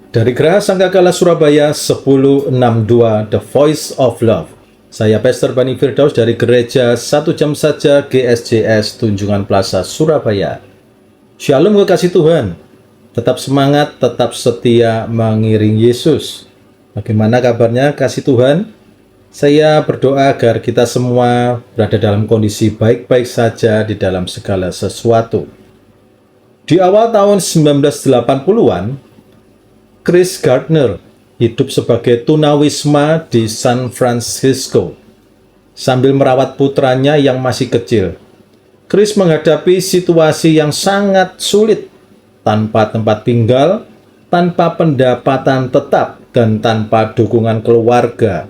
Dari Geraha Sangkakala Surabaya 1062 The Voice of Love. Saya Pastor Bani Firdaus dari Gereja 1 Jam Saja GSJS Tunjungan Plaza Surabaya. Shalom kekasih Tuhan. Tetap semangat, tetap setia mengiring Yesus. Bagaimana kabarnya kasih Tuhan? Saya berdoa agar kita semua berada dalam kondisi baik-baik saja di dalam segala sesuatu. Di awal tahun 1980-an, Chris Gardner hidup sebagai tunawisma di San Francisco sambil merawat putranya yang masih kecil. Chris menghadapi situasi yang sangat sulit, tanpa tempat tinggal, tanpa pendapatan tetap, dan tanpa dukungan keluarga.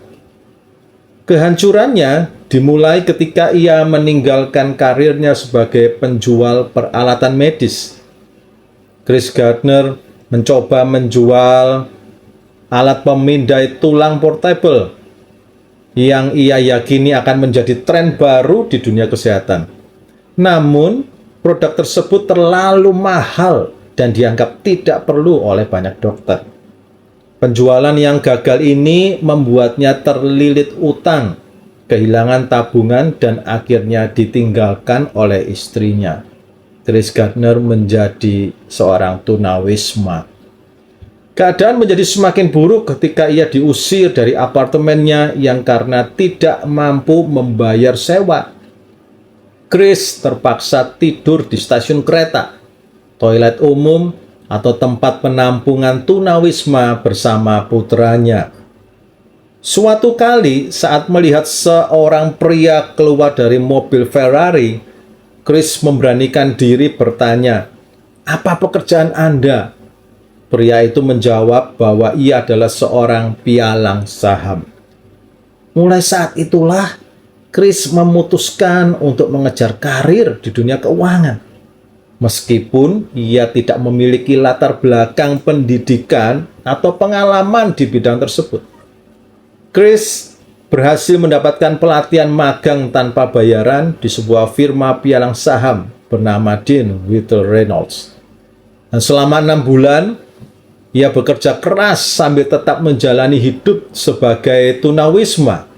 Kehancurannya dimulai ketika ia meninggalkan karirnya sebagai penjual peralatan medis. Chris Gardner mencoba menjual alat pemindai tulang portable yang ia yakini akan menjadi tren baru di dunia kesehatan. Namun, produk tersebut terlalu mahal dan dianggap tidak perlu oleh banyak dokter. Penjualan yang gagal ini membuatnya terlilit utang, kehilangan tabungan, dan akhirnya ditinggalkan oleh istrinya. Chris Gardner menjadi seorang tunawisma. Keadaan menjadi semakin buruk ketika ia diusir dari apartemennya yang karena tidak mampu membayar sewa. Chris terpaksa tidur di stasiun kereta, toilet umum, atau tempat penampungan tunawisma bersama putranya. Suatu kali saat melihat seorang pria keluar dari mobil Ferrari, Chris memberanikan diri bertanya, "Apa pekerjaan Anda?" Pria itu menjawab bahwa ia adalah seorang pialang saham. Mulai saat itulah, Chris memutuskan untuk mengejar karir di dunia keuangan. Meskipun ia tidak memiliki latar belakang pendidikan atau pengalaman di bidang tersebut. Chris berhasil mendapatkan pelatihan magang tanpa bayaran di sebuah firma pialang saham bernama Dean Whittle Reynolds. Dan selama 6 bulan, ia bekerja keras sambil tetap menjalani hidup sebagai tunawisma.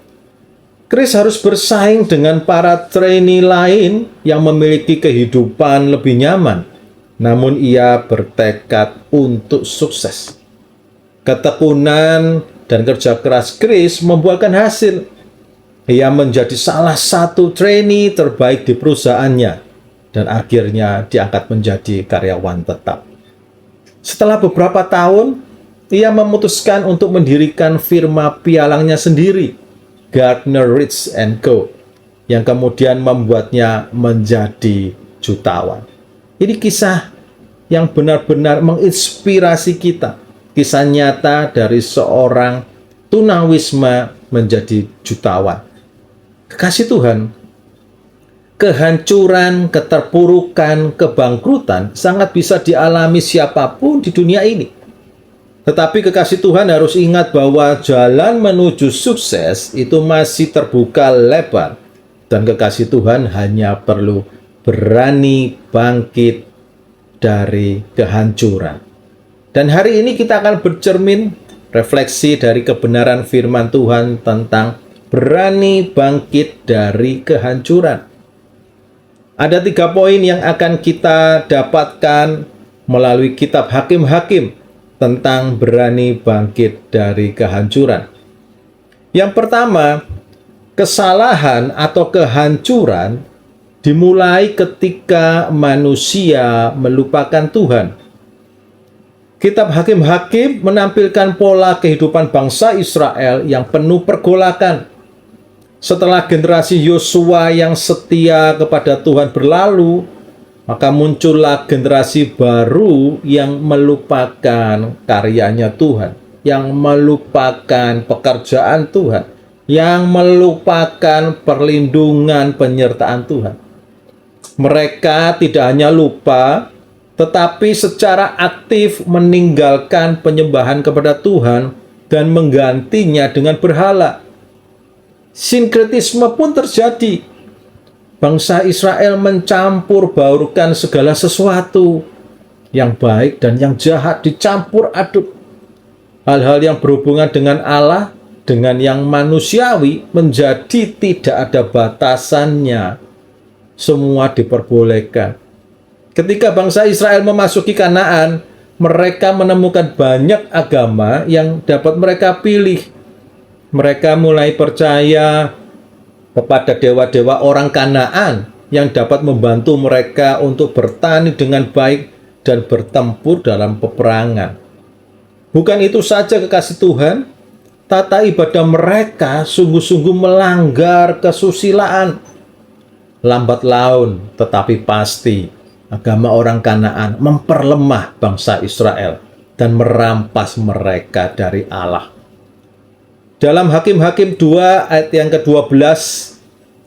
Chris harus bersaing dengan para trainee lain yang memiliki kehidupan lebih nyaman. Namun ia bertekad untuk sukses. Ketekunan dan kerja keras Chris membuahkan hasil. Ia menjadi salah satu trainee terbaik di perusahaannya dan akhirnya diangkat menjadi karyawan tetap. Setelah beberapa tahun, ia memutuskan untuk mendirikan firma pialangnya sendiri, Gardner Ritz & Co., yang kemudian membuatnya menjadi jutawan. Ini kisah yang benar-benar menginspirasi kita. Kisah nyata dari seorang tunawisma menjadi jutawan. Kekasih Tuhan, kehancuran, keterpurukan, kebangkrutan sangat bisa dialami siapapun di dunia ini. Tetapi kekasih Tuhan harus ingat bahwa jalan menuju sukses itu masih terbuka lebar. Dan kekasih Tuhan hanya perlu berani bangkit dari kehancuran. Dan hari ini kita akan bercermin refleksi dari kebenaran firman Tuhan tentang berani bangkit dari kehancuran. Ada 3 poin yang akan kita dapatkan melalui kitab Hakim-Hakim tentang berani bangkit dari kehancuran. Yang pertama, kesalahan atau kehancuran dimulai ketika manusia melupakan Tuhan. Kitab Hakim-Hakim menampilkan pola kehidupan bangsa Israel yang penuh pergolakan. Setelah generasi Yosua yang setia kepada Tuhan berlalu, maka muncullah generasi baru yang melupakan karyanya Tuhan, yang melupakan pekerjaan Tuhan, yang melupakan perlindungan penyertaan Tuhan. Mereka tidak hanya lupa, tetapi secara aktif meninggalkan penyembahan kepada Tuhan dan menggantinya dengan berhala. Sinkretisme pun terjadi. Bangsa Israel mencampur baurkan segala sesuatu. Yang baik dan yang jahat dicampur aduk. hal-hal yang berhubungan dengan Allah, dengan yang manusiawi menjadi tidak ada batasannya. Semua diperbolehkan. Ketika bangsa Israel memasuki Kanaan, mereka menemukan banyak agama yang dapat mereka pilih. Mereka mulai percaya kepada dewa-dewa orang Kanaan yang dapat membantu mereka untuk bertani dengan baik dan bertempur dalam peperangan. Bukan itu saja kekasih Tuhan, tata ibadah mereka sungguh-sungguh melanggar kesusilaan. Lambat laun, tetapi pasti, agama orang Kanaan memperlemah bangsa Israel dan merampas mereka dari Allah. Dalam Hakim-Hakim 2 ayat yang ke-12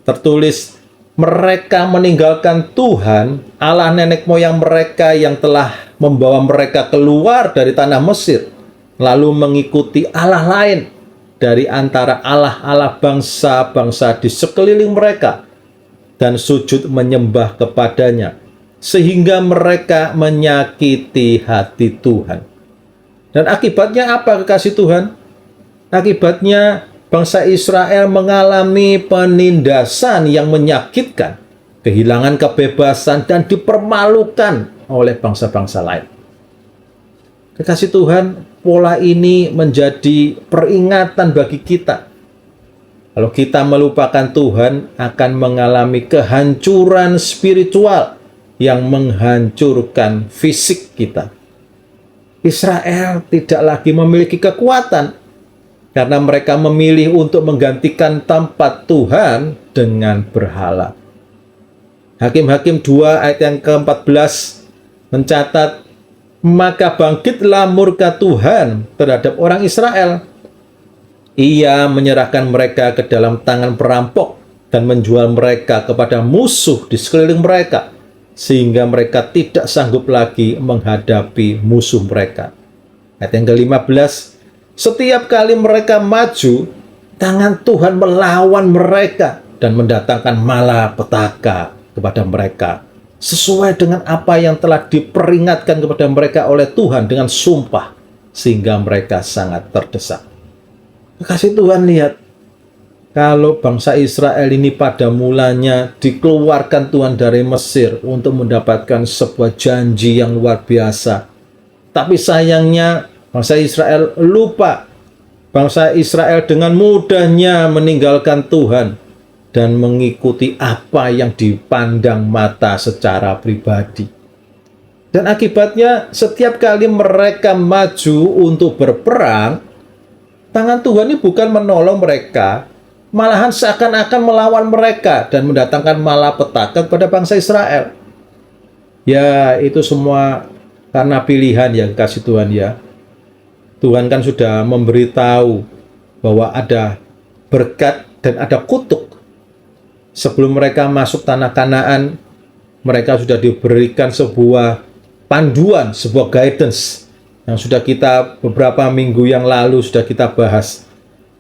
tertulis, mereka meninggalkan Tuhan, Allah nenek moyang mereka yang telah membawa mereka keluar dari tanah Mesir, lalu mengikuti Allah lain dari antara Allah-Allah bangsa-bangsa di sekeliling mereka, dan sujud menyembah kepadanya, sehingga mereka menyakiti hati Tuhan. Dan akibatnya apa, kekasih Tuhan? Akibatnya bangsa Israel mengalami penindasan yang menyakitkan, kehilangan kebebasan, dan dipermalukan oleh bangsa-bangsa lain. Kekasih Tuhan, pola ini menjadi peringatan bagi kita. Kalau kita melupakan Tuhan, akan mengalami kehancuran spiritual yang menghancurkan fisik kita. Israel tidak lagi memiliki kekuatan karena mereka memilih untuk menggantikan tempat Tuhan dengan berhala. Hakim-Hakim 2 ayat yang ke-14 mencatat, maka bangkitlah murka Tuhan terhadap orang Israel. Ia menyerahkan mereka ke dalam tangan perampok dan menjual mereka kepada musuh di sekeliling mereka, sehingga mereka tidak sanggup lagi menghadapi musuh mereka. Ayat yang ke-15, setiap kali mereka maju, tangan Tuhan melawan mereka dan mendatangkan malapetaka kepada mereka, sesuai dengan apa yang telah diperingatkan kepada mereka oleh Tuhan dengan sumpah, sehingga mereka sangat terdesak. Kasih Tuhan, lihat, kalau bangsa Israel ini pada mulanya dikeluarkan Tuhan dari Mesir untuk mendapatkan sebuah janji yang luar biasa. Tapi sayangnya bangsa Israel lupa. Bangsa Israel dengan mudahnya meninggalkan Tuhan dan mengikuti apa yang dipandang mata secara pribadi. Dan akibatnya setiap kali mereka maju untuk berperang, tangan Tuhan ini bukan menolong mereka, malahan seakan-akan melawan mereka dan mendatangkan malapetaka kepada bangsa Israel. Ya, itu semua karena pilihan yang kasih Tuhan ya. Tuhan kan sudah memberitahu bahwa ada berkat dan ada kutuk. Sebelum mereka masuk tanah Kanaan, mereka sudah diberikan sebuah panduan, sebuah guidance yang sudah kita beberapa minggu yang lalu sudah kita bahas.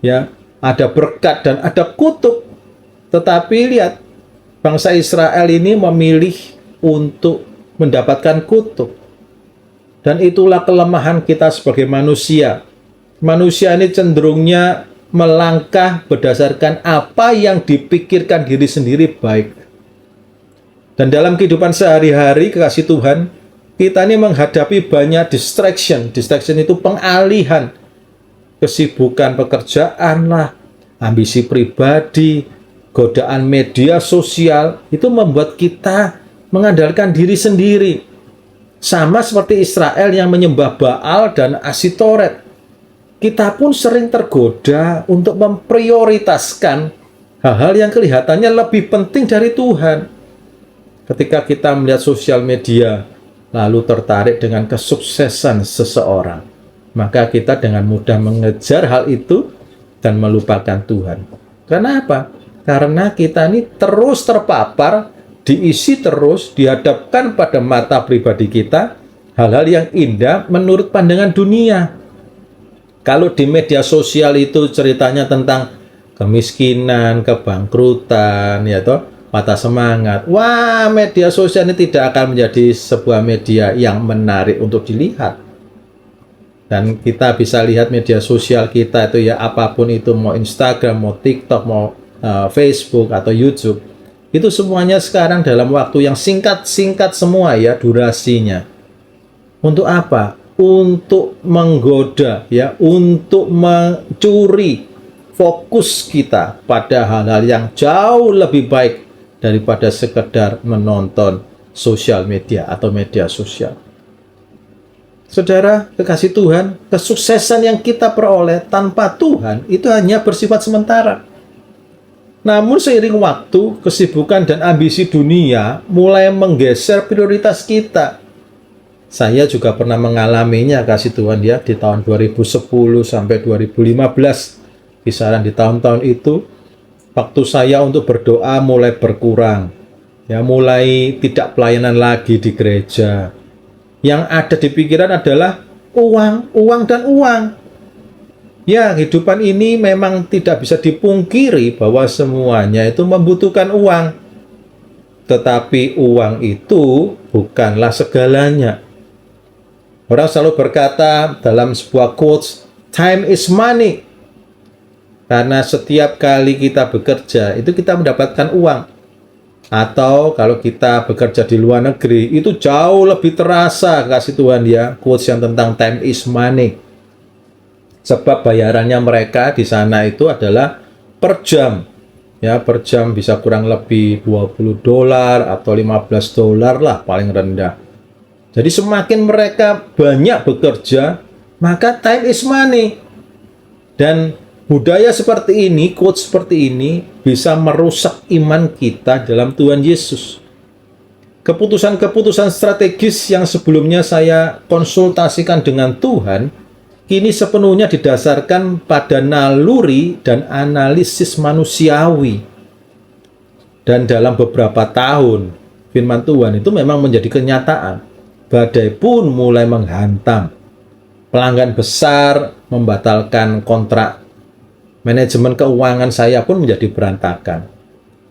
Ya, ada berkat dan ada kutuk. Tetapi lihat, bangsa Israel ini memilih untuk mendapatkan kutuk. Dan itulah kelemahan kita sebagai manusia. Manusia ini cenderungnya melangkah berdasarkan apa yang dipikirkan diri sendiri baik. Dan dalam kehidupan sehari-hari, kekasih Tuhan, kita ini menghadapi banyak distraction. Distraction itu pengalihan. Kesibukan pekerjaan lah, ambisi pribadi, godaan media sosial, itu membuat kita mengandalkan diri sendiri. Sama seperti Israel yang menyembah Baal dan Asitoret. Kita pun sering tergoda untuk memprioritaskan hal-hal yang kelihatannya lebih penting dari Tuhan. Ketika kita melihat sosial media, lalu tertarik dengan kesuksesan seseorang, maka kita dengan mudah mengejar hal itu dan melupakan Tuhan. Kenapa? Karena kita ini terus terpapar, diisi terus, dihadapkan pada mata pribadi kita hal-hal yang indah menurut pandangan dunia. Kalau di media sosial itu ceritanya tentang kemiskinan, kebangkrutan, ya toh, patah semangat. Wah, media sosial ini tidak akan menjadi sebuah media yang menarik untuk dilihat. Dan kita bisa lihat media sosial kita itu ya, apapun itu, mau Instagram, mau TikTok, mau Facebook atau YouTube, itu semuanya sekarang dalam waktu yang singkat-singkat semua ya durasinya. Untuk apa? Untuk menggoda ya, untuk mencuri fokus kita pada hal-hal yang jauh lebih baik daripada sekedar menonton sosial media atau media sosial. Saudara, kekasih Tuhan, kesuksesan yang kita peroleh tanpa Tuhan itu hanya bersifat sementara. Namun seiring waktu, kesibukan dan ambisi dunia mulai menggeser prioritas kita. Saya juga pernah mengalaminya, kasih Tuhan ya, di tahun 2010 sampai 2015. Kisaran di tahun-tahun itu, waktu saya untuk berdoa mulai berkurang. Ya, mulai tidak pelayanan lagi di gereja. Yang ada di pikiran adalah uang, uang, dan uang. Ya, kehidupan ini memang tidak bisa dipungkiri bahwa semuanya itu membutuhkan uang. Tetapi uang itu bukanlah segalanya. Orang selalu berkata dalam sebuah quotes, time is money. Karena setiap kali kita bekerja, itu kita mendapatkan uang. Atau kalau kita bekerja di luar negeri, itu jauh lebih terasa, kasih Tuhan ya, quotes yang tentang time is money. Sebab bayarannya mereka di sana itu adalah per jam. Ya, per jam bisa kurang lebih $20 atau $15 lah paling rendah. Jadi semakin mereka banyak bekerja, maka time is money. Dan budaya seperti ini, quote seperti ini, bisa merusak iman kita dalam Tuhan Yesus. Keputusan-keputusan strategis yang sebelumnya saya konsultasikan dengan Tuhan, kini sepenuhnya didasarkan pada naluri dan analisis manusiawi. Dan dalam beberapa tahun, firman Tuhan itu memang menjadi kenyataan. Badai pun mulai menghantam. Pelanggan besar membatalkan kontrak. Manajemen keuangan saya pun menjadi berantakan.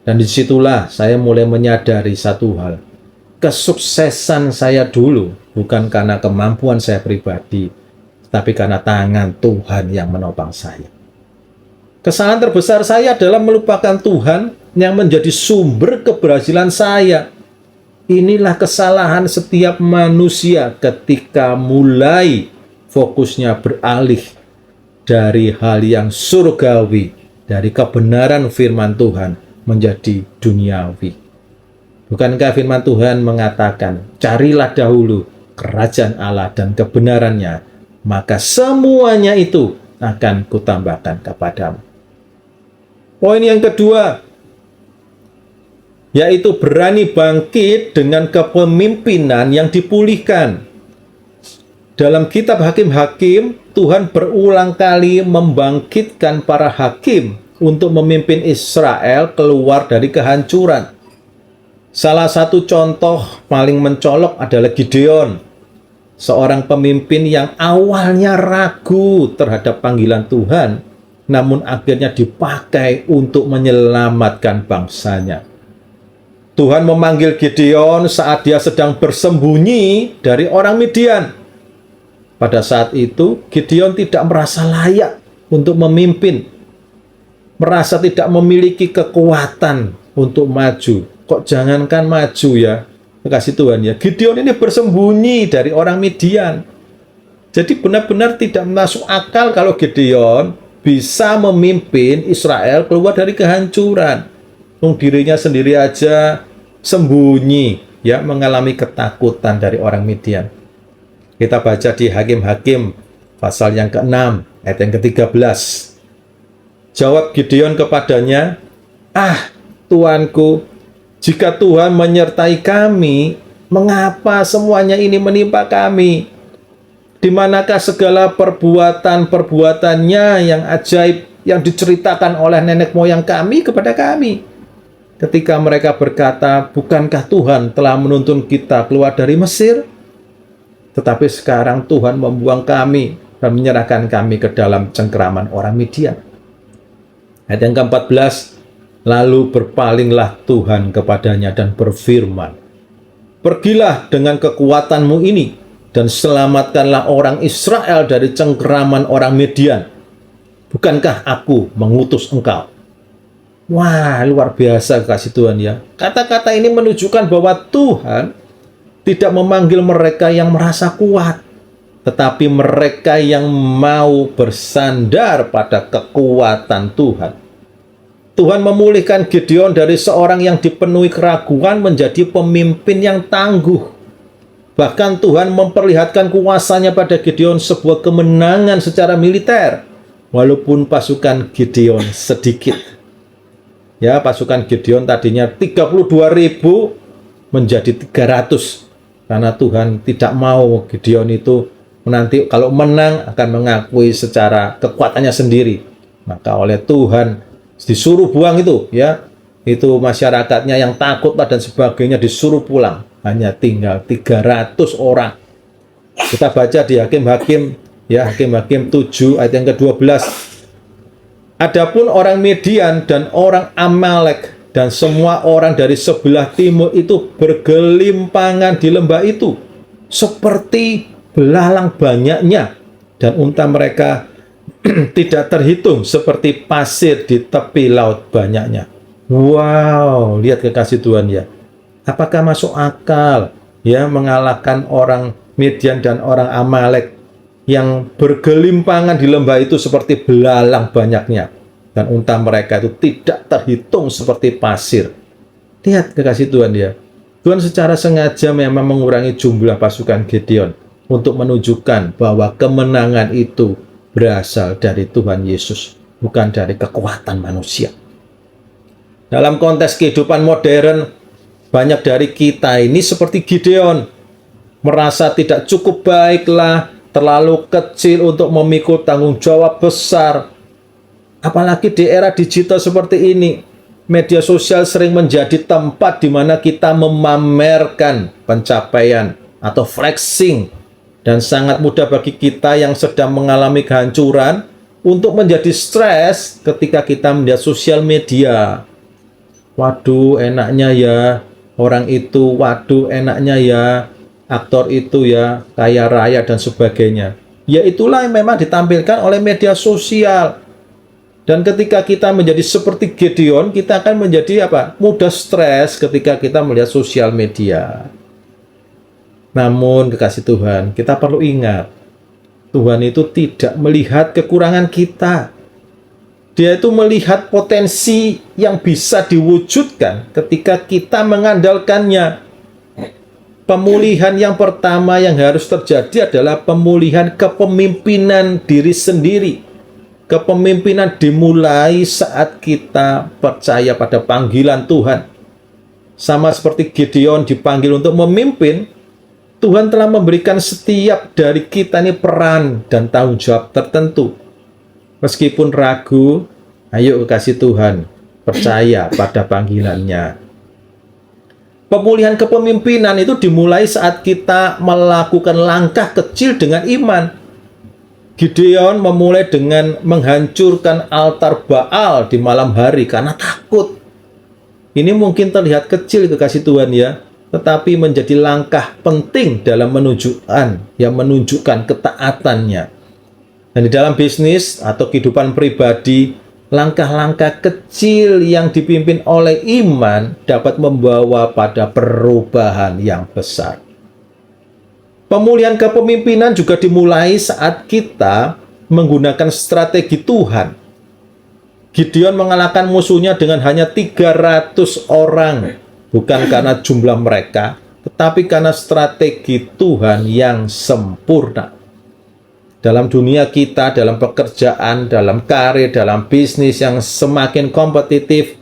Dan disitulah saya mulai menyadari satu hal. Kesuksesan saya dulu bukan karena kemampuan saya pribadi, tapi karena tangan Tuhan yang menopang saya. Kesalahan terbesar saya adalah melupakan Tuhan yang menjadi sumber keberhasilan saya. Inilah kesalahan setiap manusia ketika mulai fokusnya beralih dari hal yang surgawi, dari kebenaran firman Tuhan menjadi duniawi. Bukankah firman Tuhan mengatakan, carilah dahulu kerajaan Allah dan kebenarannya, maka semuanya itu akan kutambahkan kepadamu. Poin yang kedua, yaitu berani bangkit dengan kepemimpinan yang dipulihkan. Dalam kitab Hakim-Hakim, Tuhan berulang kali membangkitkan para hakim untuk memimpin Israel keluar dari kehancuran. Salah satu contoh paling mencolok adalah Gideon, seorang pemimpin yang awalnya ragu terhadap panggilan Tuhan, namun akhirnya dipakai untuk menyelamatkan bangsanya. Tuhan memanggil Gideon saat dia sedang bersembunyi dari orang Midian. Pada saat itu, Gideon tidak merasa layak untuk memimpin, merasa tidak memiliki kekuatan untuk maju. Kok jangankan maju ya, kasih Tuhan ya, Gideon ini bersembunyi dari orang Midian. Jadi benar-benar tidak masuk akal kalau Gideon bisa memimpin Israel keluar dari kehancuran. Dirinya sendiri aja sembunyi, ya, mengalami ketakutan dari orang Midian. Kita baca di Hakim-Hakim pasal yang ke-6 ayat yang ke-13. Jawab Gideon kepadanya, Tuanku, jika Tuhan menyertai kami, mengapa semuanya ini menimpa kami? Di manakah segala perbuatan-perbuatannya yang ajaib yang diceritakan oleh nenek moyang kami kepada kami? Ketika mereka berkata, bukankah Tuhan telah menuntun kita keluar dari Mesir? Tetapi sekarang Tuhan membuang kami dan menyerahkan kami ke dalam cengkeraman orang Midian. Ayat yang ke-14, lalu berpalinglah Tuhan kepadanya dan berfirman, pergilah dengan kekuatanmu ini, dan selamatkanlah orang Israel dari cengkeraman orang Midian. Bukankah aku mengutus engkau? Wah, luar biasa kasih Tuhan ya. Kata-kata ini menunjukkan bahwa Tuhan tidak memanggil mereka yang merasa kuat, tetapi mereka yang mau bersandar pada kekuatan Tuhan. Tuhan memulihkan Gideon dari seorang yang dipenuhi keraguan menjadi pemimpin yang tangguh. Bahkan Tuhan memperlihatkan kuasanya pada Gideon sebuah kemenangan secara militer, walaupun pasukan Gideon sedikit. Ya, pasukan Gideon tadinya 32.000 menjadi 300. Karena Tuhan tidak mau Gideon itu nanti kalau menang akan mengakui secara kekuatannya sendiri. Maka oleh Tuhan disuruh buang itu, ya. Itu masyarakatnya yang takut dan sebagainya disuruh pulang. Hanya tinggal 300 orang. Kita baca di Hakim-Hakim, ya, Hakim-Hakim 7 ayat yang ke-12. Adapun orang Midian dan orang Amalek dan semua orang dari sebelah timur itu bergelimpangan di lembah itu seperti belalang banyaknya, dan unta mereka tidak terhitung seperti pasir di tepi laut banyaknya. Wow, lihat kekasih Tuhan ya. Apakah masuk akal ya mengalahkan orang Midian dan orang Amalek yang bergelimpangan di lembah itu seperti belalang banyaknya, dan unta mereka itu tidak terhitung seperti pasir. Lihat kekasih Tuhan ya. Tuhan secara sengaja memang mengurangi jumlah pasukan Gideon untuk menunjukkan bahwa kemenangan itu berasal dari Tuhan Yesus, bukan dari kekuatan manusia. Dalam konteks kehidupan modern, banyak dari kita ini seperti Gideon, merasa tidak cukup baiklah, terlalu kecil untuk memikul tanggung jawab besar. Apalagi di era digital seperti ini, media sosial sering menjadi tempat di mana kita memamerkan pencapaian atau flexing, dan sangat mudah bagi kita yang sedang mengalami kehancuran untuk menjadi stres ketika kita melihat sosial media. Waduh, enaknya ya orang itu, waduh enaknya ya aktor itu ya, kaya raya dan sebagainya. Ya itulah yang memang ditampilkan oleh media sosial. Dan ketika kita menjadi seperti Gideon, kita akan menjadi apa? Mudah stres ketika kita melihat sosial media. Namun kekasih Tuhan, kita perlu ingat, Tuhan itu tidak melihat kekurangan kita. Dia itu melihat potensi yang bisa diwujudkan ketika kita mengandalkannya. Pemulihan yang pertama yang harus terjadi adalah pemulihan kepemimpinan diri sendiri. Kepemimpinan dimulai saat kita percaya pada panggilan Tuhan. Sama seperti Gideon dipanggil untuk memimpin, Tuhan telah memberikan setiap dari kita ini peran dan tanggung jawab tertentu. Meskipun ragu, ayo kasih Tuhan, percaya pada panggilannya. Pemulihan kepemimpinan itu dimulai saat kita melakukan langkah kecil dengan iman. Gideon memulai dengan menghancurkan altar Baal di malam hari karena takut. Ini mungkin terlihat kecil kekasih Tuhan ya, tetapi menjadi langkah penting dalam menunjukkan ketaatannya. Dan di dalam bisnis atau kehidupan pribadi, langkah-langkah kecil yang dipimpin oleh iman dapat membawa pada perubahan yang besar. Pemulihan kepemimpinan juga dimulai saat kita menggunakan strategi Tuhan. Gideon mengalahkan musuhnya dengan hanya 300 orang, bukan karena jumlah mereka, tetapi karena strategi Tuhan yang sempurna. Dalam dunia kita, dalam pekerjaan, dalam karir, dalam bisnis yang semakin kompetitif,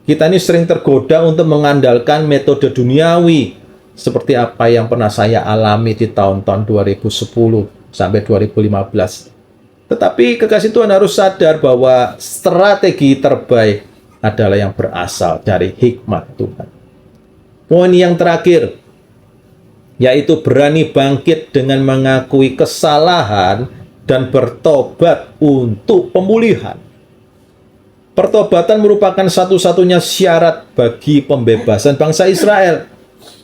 kita ini sering tergoda untuk mengandalkan metode duniawi, seperti apa yang pernah saya alami di tahun-tahun 2010 sampai 2015. Tetapi kekasih Tuhan harus sadar bahwa strategi terbaik adalah yang berasal dari hikmat Tuhan. Poin yang terakhir, yaitu berani bangkit dengan mengakui kesalahan dan bertobat untuk pemulihan. Pertobatan merupakan satu-satunya syarat bagi pembebasan bangsa Israel.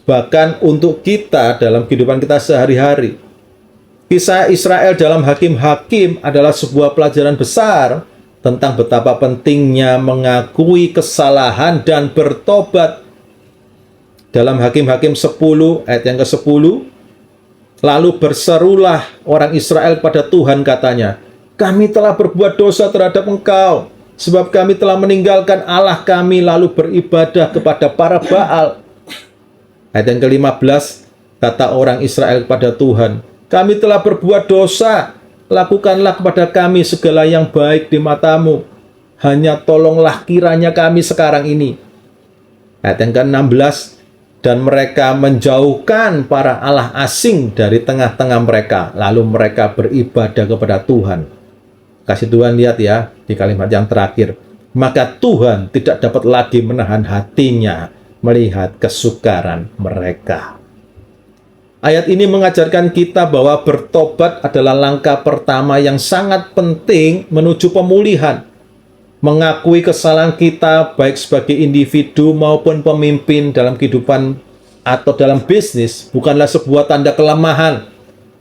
Bahkan untuk kita dalam kehidupan kita sehari-hari. Kisah Israel dalam Hakim-Hakim adalah sebuah pelajaran besar tentang betapa pentingnya mengakui kesalahan dan bertobat. Dalam Hakim-Hakim 10 ayat yang ke-10, lalu berserulah orang Israel pada Tuhan, katanya, kami telah berbuat dosa terhadap Engkau, sebab kami telah meninggalkan Allah kami lalu beribadah kepada para Baal. Ayat yang ke-15, kata orang Israel kepada Tuhan, kami telah berbuat dosa, lakukanlah kepada kami segala yang baik di matamu, hanya tolonglah kiranya kami sekarang ini. Ayat yang ke-16, dan mereka menjauhkan para allah asing dari tengah-tengah mereka, lalu mereka beribadah kepada Tuhan. Kasih Tuhan, lihat ya, di kalimat yang terakhir, maka Tuhan tidak dapat lagi menahan hatinya melihat kesukaran mereka. Ayat ini mengajarkan kita bahwa bertobat adalah langkah pertama yang sangat penting menuju pemulihan. Mengakui kesalahan kita baik sebagai individu maupun pemimpin dalam kehidupan atau dalam bisnis bukanlah sebuah tanda kelemahan,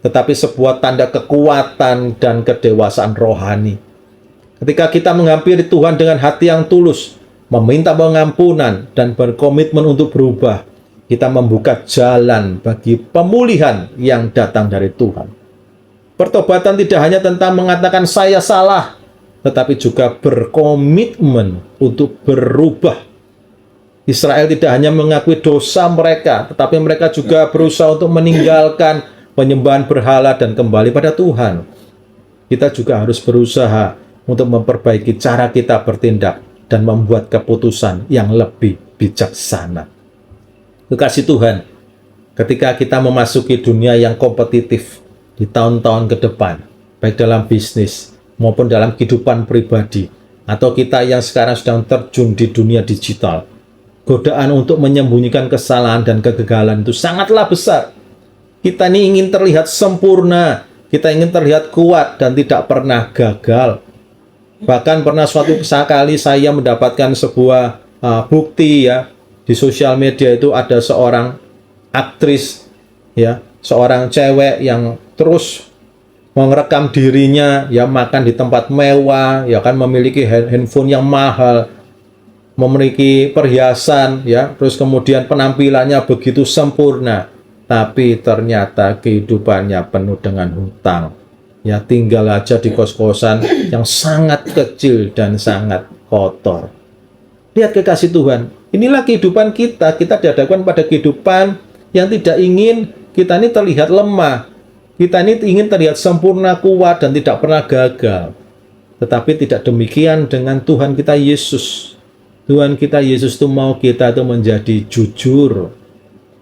tetapi sebuah tanda kekuatan dan kedewasaan rohani. Ketika kita menghampiri Tuhan dengan hati yang tulus, meminta pengampunan dan berkomitmen untuk berubah, kita membuka jalan bagi pemulihan yang datang dari Tuhan. Pertobatan tidak hanya tentang mengatakan saya salah, tetapi juga berkomitmen untuk berubah. Israel tidak hanya mengakui dosa mereka, tetapi mereka juga berusaha untuk meninggalkan penyembahan berhala dan kembali pada Tuhan. Kita juga harus berusaha untuk memperbaiki cara kita bertindak dan membuat keputusan yang lebih bijaksana. Kekasih Tuhan, ketika kita memasuki dunia yang kompetitif di tahun-tahun ke depan, baik dalam bisnis maupun dalam kehidupan pribadi, atau kita yang sekarang sedang terjun di dunia digital, godaan untuk menyembunyikan kesalahan dan kegagalan itu sangatlah besar. Kita ini ingin terlihat sempurna, kita ingin terlihat kuat dan tidak pernah gagal. Bahkan pernah suatu kali saya mendapatkan sebuah bukti ya, di sosial media itu ada seorang aktris ya, seorang cewek yang terus merekam dirinya ya makan di tempat mewah, ya kan, memiliki handphone yang mahal, memiliki perhiasan ya, terus kemudian penampilannya begitu sempurna, tapi ternyata kehidupannya penuh dengan hutang. Ya, tinggal aja di kos-kosan yang sangat kecil dan sangat kotor. Lihat kekasih Tuhan, inilah kehidupan kita. Kita dihadapkan pada kehidupan yang tidak ingin kita ini terlihat lemah. Kita ini ingin terlihat sempurna, kuat, dan tidak pernah gagal. Tetapi tidak demikian dengan Tuhan kita Yesus. Tuhan kita Yesus itu mau kita itu menjadi jujur.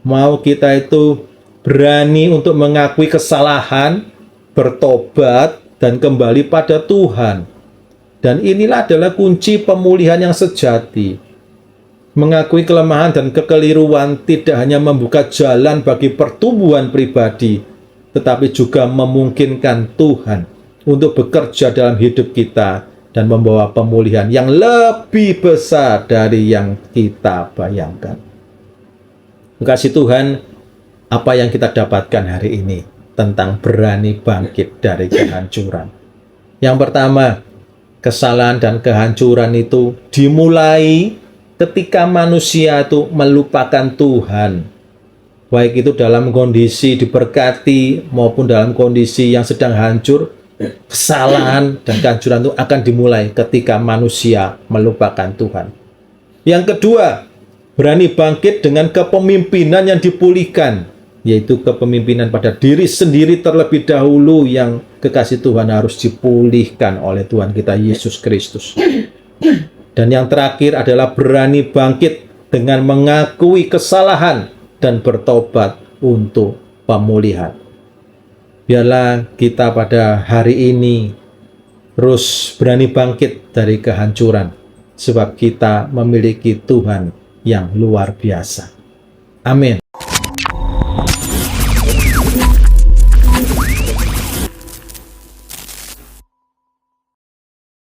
Mau kita itu berani untuk mengakui kesalahan, bertobat, dan kembali pada Tuhan. Dan inilah adalah kunci pemulihan yang sejati. Mengakui kelemahan dan kekeliruan tidak hanya membuka jalan bagi pertumbuhan pribadi, tetapi juga memungkinkan Tuhan untuk bekerja dalam hidup kita dan membawa pemulihan yang lebih besar dari yang kita bayangkan. Kasih Tuhan, apa yang kita dapatkan hari ini tentang berani bangkit dari kehancuran? Yang pertama, kesalahan dan kehancuran itu dimulai ketika manusia itu melupakan Tuhan. Baik itu dalam kondisi diberkati maupun dalam kondisi yang sedang hancur, kesalahan dan kehancuran itu akan dimulai ketika manusia melupakan Tuhan. Yang kedua, berani bangkit dengan kepemimpinan yang dipulihkan, yaitu kepemimpinan pada diri sendiri terlebih dahulu yang kekasih Tuhan harus dipulihkan oleh Tuhan kita Yesus Kristus. Dan yang terakhir adalah berani bangkit dengan mengakui kesalahan dan bertobat untuk pemulihan. Biarlah kita pada hari ini terus berani bangkit dari kehancuran, sebab kita memiliki Tuhan yang luar biasa. Amin.